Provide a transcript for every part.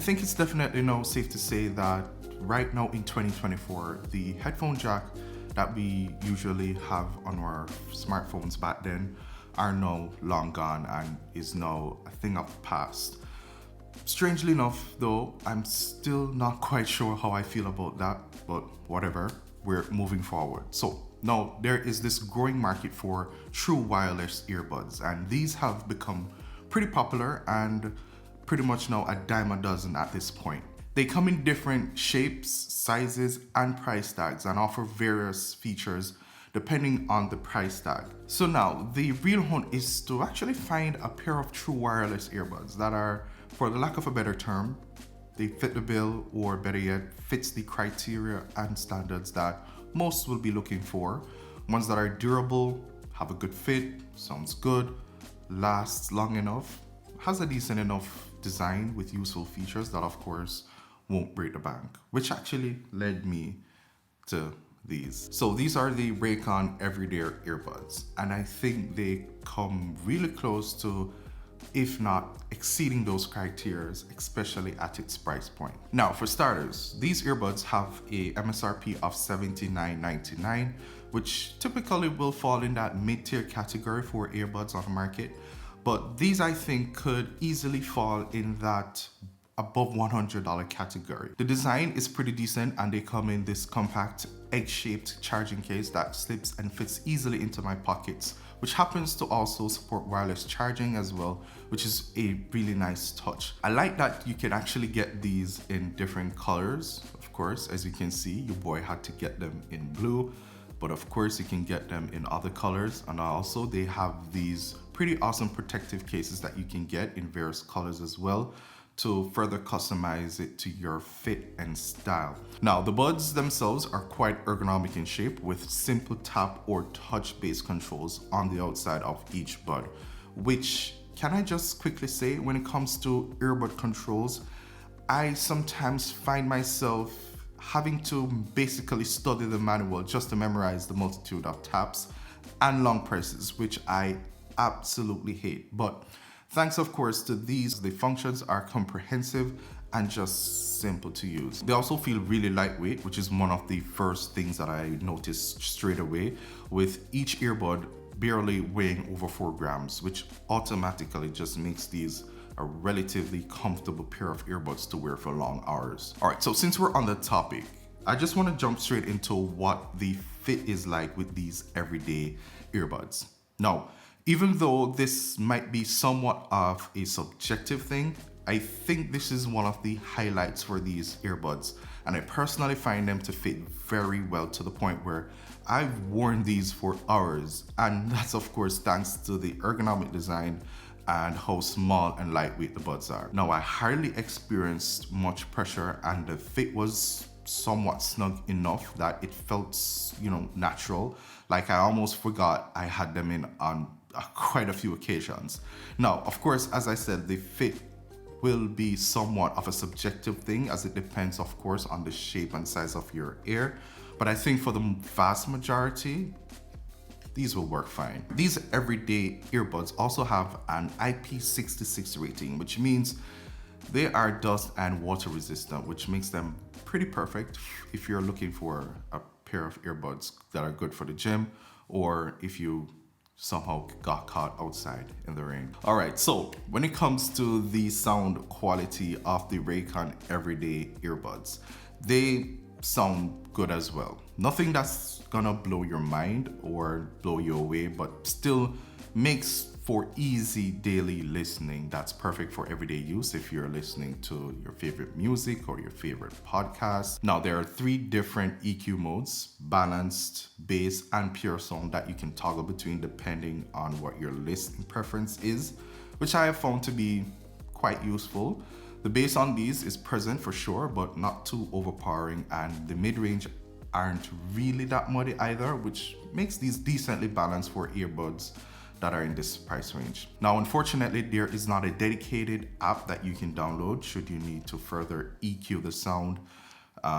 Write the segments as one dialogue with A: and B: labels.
A: think it's definitely now safe to say that right now in 2024, the headphone jack that we usually have on our smartphones back then are now long gone and is now a thing of the past. Strangely enough, though, I'm still not quite sure how I feel about that, but whatever, we're moving forward. So now there is this growing market for true wireless earbuds, and these have become pretty popular and pretty much now a dime a dozen at this point. They come in different shapes, sizes, and price tags and offer various features depending on the price tag. So now the real hunt is to actually find a pair of true wireless earbuds that are, for the lack of a better term, they fit the bill, or better yet, fits the criteria and standards that most will be looking for. Ones that are durable, have a good fit, sounds good, lasts long enough, has a decent enough design with useful features that of course won't break the bank, which actually led me to these. So these are the Raycon Everyday Earbuds, and I think they come really close to, if not exceeding those criteria, especially at its price point. Now, for starters, these earbuds have a MSRP of $79.99, which typically will fall in that mid-tier category for earbuds on the market. But these, I think, could easily fall in that above $100 category. The design is pretty decent, and they come in this compact egg-shaped charging case that slips and fits easily into my pockets, which happens to also support wireless charging as well, which is a really nice touch. I like that you can actually get these in different colors. Of course, as you can see, your boy had to get them in blue, but of course you can get them in other colors. And also they have these pretty awesome protective cases that you can get in various colors as well, to further customize it to your fit and style. Now, the buds themselves are quite ergonomic in shape, with simple tap or touch-based controls on the outside of each bud, which, can I just quickly say, when it comes to earbud controls, I sometimes find myself having to basically study the manual just to memorize the multitude of taps and long presses, which I absolutely hate. But thanks, of course, to these, the functions are comprehensive and just simple to use. They also feel really lightweight, which is one of the first things that I noticed straight away, with each earbud barely weighing over 4 grams, which automatically just makes these a relatively comfortable pair of earbuds to wear for long hours. All right, so since we're on the topic, I just want to jump straight into what the fit is like with these everyday earbuds. Now, even though this might be somewhat of a subjective thing, I think this is one of the highlights for these earbuds, and I personally find them to fit very well, to the point where I've worn these for hours, and that's of course thanks to the ergonomic design and how small and lightweight the buds are. Now, I hardly experienced much pressure, and the fit was somewhat snug enough that it felt, natural. Like I almost forgot I had them in on quite a few occasions. Now, of course, as I said, the fit will be somewhat of a subjective thing, as it depends, of course, on the shape and size of your ear. But I think for the vast majority, these will work fine. These everyday earbuds also have an IP66 rating, which means they are dust and water resistant, which makes them pretty perfect if you're looking for a pair of earbuds that are good for the gym, or if you somehow got caught outside in the rain. All right, so when it comes to the sound quality of the Raycon Everyday Earbuds, they sound good as well. Nothing that's gonna blow your mind or blow you away, but still makes for easy daily listening that's perfect for everyday use if you're listening to your favorite music or your favorite podcast. Now, there are 3 different EQ modes: balanced, bass, and pure sound, that you can toggle between depending on what your listening preference is, which I have found to be quite useful. The bass on these is present for sure, but not too overpowering, and the mid-range aren't really that muddy either, which makes these decently balanced for earbuds that are in this price range. Now, unfortunately, there is not a dedicated app that you can download should you need to further EQ the sound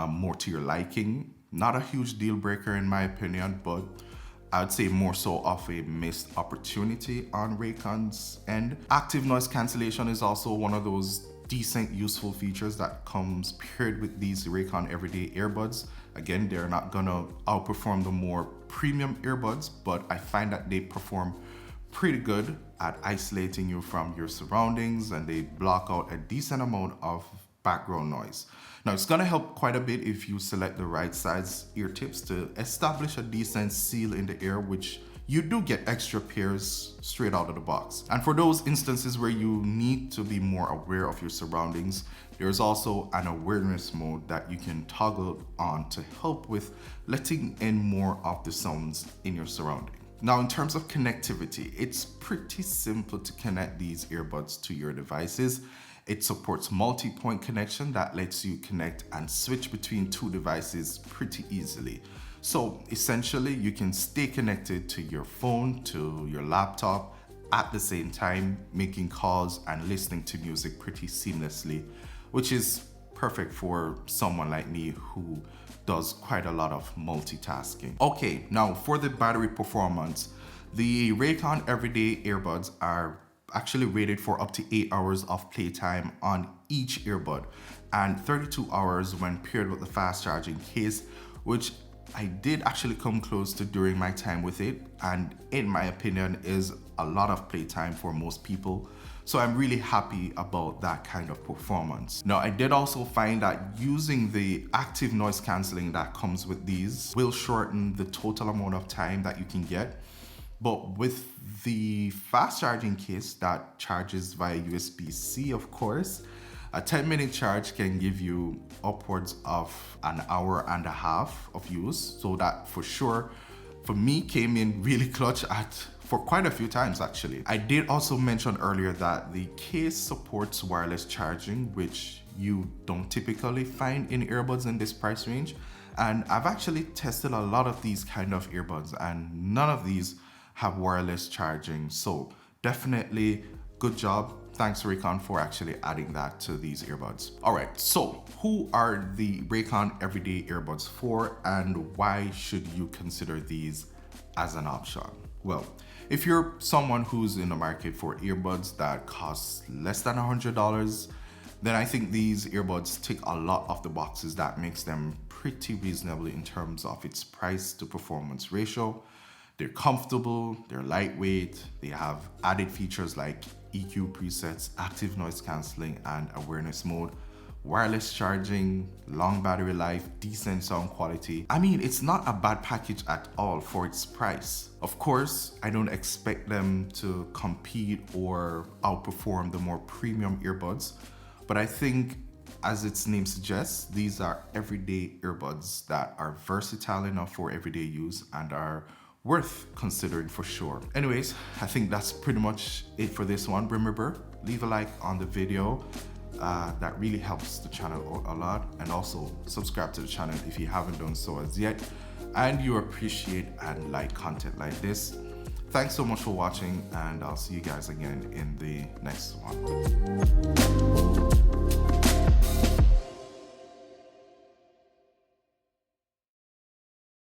A: more to your liking. Not a huge deal breaker in my opinion, but I'd say more so of a missed opportunity on Raycon's end. Active noise cancellation is also one of those decent, useful features that comes paired with these Raycon Everyday Earbuds. Again, they're not gonna outperform the more premium earbuds, but I find that they perform pretty good at isolating you from your surroundings, and they block out a decent amount of background noise. Now, it's gonna help quite a bit if you select the right size ear tips to establish a decent seal in the ear, which you do get extra pairs straight out of the box. And for those instances where you need to be more aware of your surroundings, there's also an awareness mode that you can toggle on to help with letting in more of the sounds in your surrounding. Now, in terms of connectivity, it's pretty simple to connect these earbuds to your devices. It supports multi-point connection that lets you connect and switch between two devices pretty easily. So essentially, you can stay connected to your phone, to your laptop at the same time, making calls and listening to music pretty seamlessly, which is perfect for someone like me who does quite a lot of multitasking. Okay, now for the battery performance, the Raycon Everyday Earbuds are actually rated for up to 8 hours of playtime on each earbud and 32 hours when paired with the fast charging case, which I did actually come close to during my time with it, and in my opinion is a lot of playtime for most people. So I'm really happy about that kind of performance. Now, I did also find that using the active noise cancelling that comes with these will shorten the total amount of time that you can get. But with the fast charging case that charges via USB-C, of course, a 10-minute charge can give you upwards of an hour and a half of use. So that for sure, for me, came in really clutch for quite a few times actually. I did also mention earlier that the case supports wireless charging, which you don't typically find in earbuds in this price range. And I've actually tested a lot of these kind of earbuds, and none of these have wireless charging. So definitely good job. Thanks Raycon for actually adding that to these earbuds. All right, so who are the Raycon Everyday Earbuds for, and why should you consider these as an option? Well, if you're someone who's in the market for earbuds that cost less than $100, then I think these earbuds tick a lot of the boxes that makes them pretty reasonable in terms of its price to performance ratio. They're comfortable, they're lightweight, they have added features like EQ presets, active noise cancelling and awareness mode, wireless charging, long battery life, decent sound quality. I mean, it's not a bad package at all for its price. Of course, I don't expect them to compete or outperform the more premium earbuds, but I think, as its name suggests, these are everyday earbuds that are versatile enough for everyday use and are worth considering for sure. Anyways, I think that's pretty much it for this one. Remember, leave a like on the video. That really helps the channel a lot, and also subscribe to the channel if you haven't done so as yet and you appreciate and like content like this. Thanks so much for watching, and I'll see you guys again in the next one.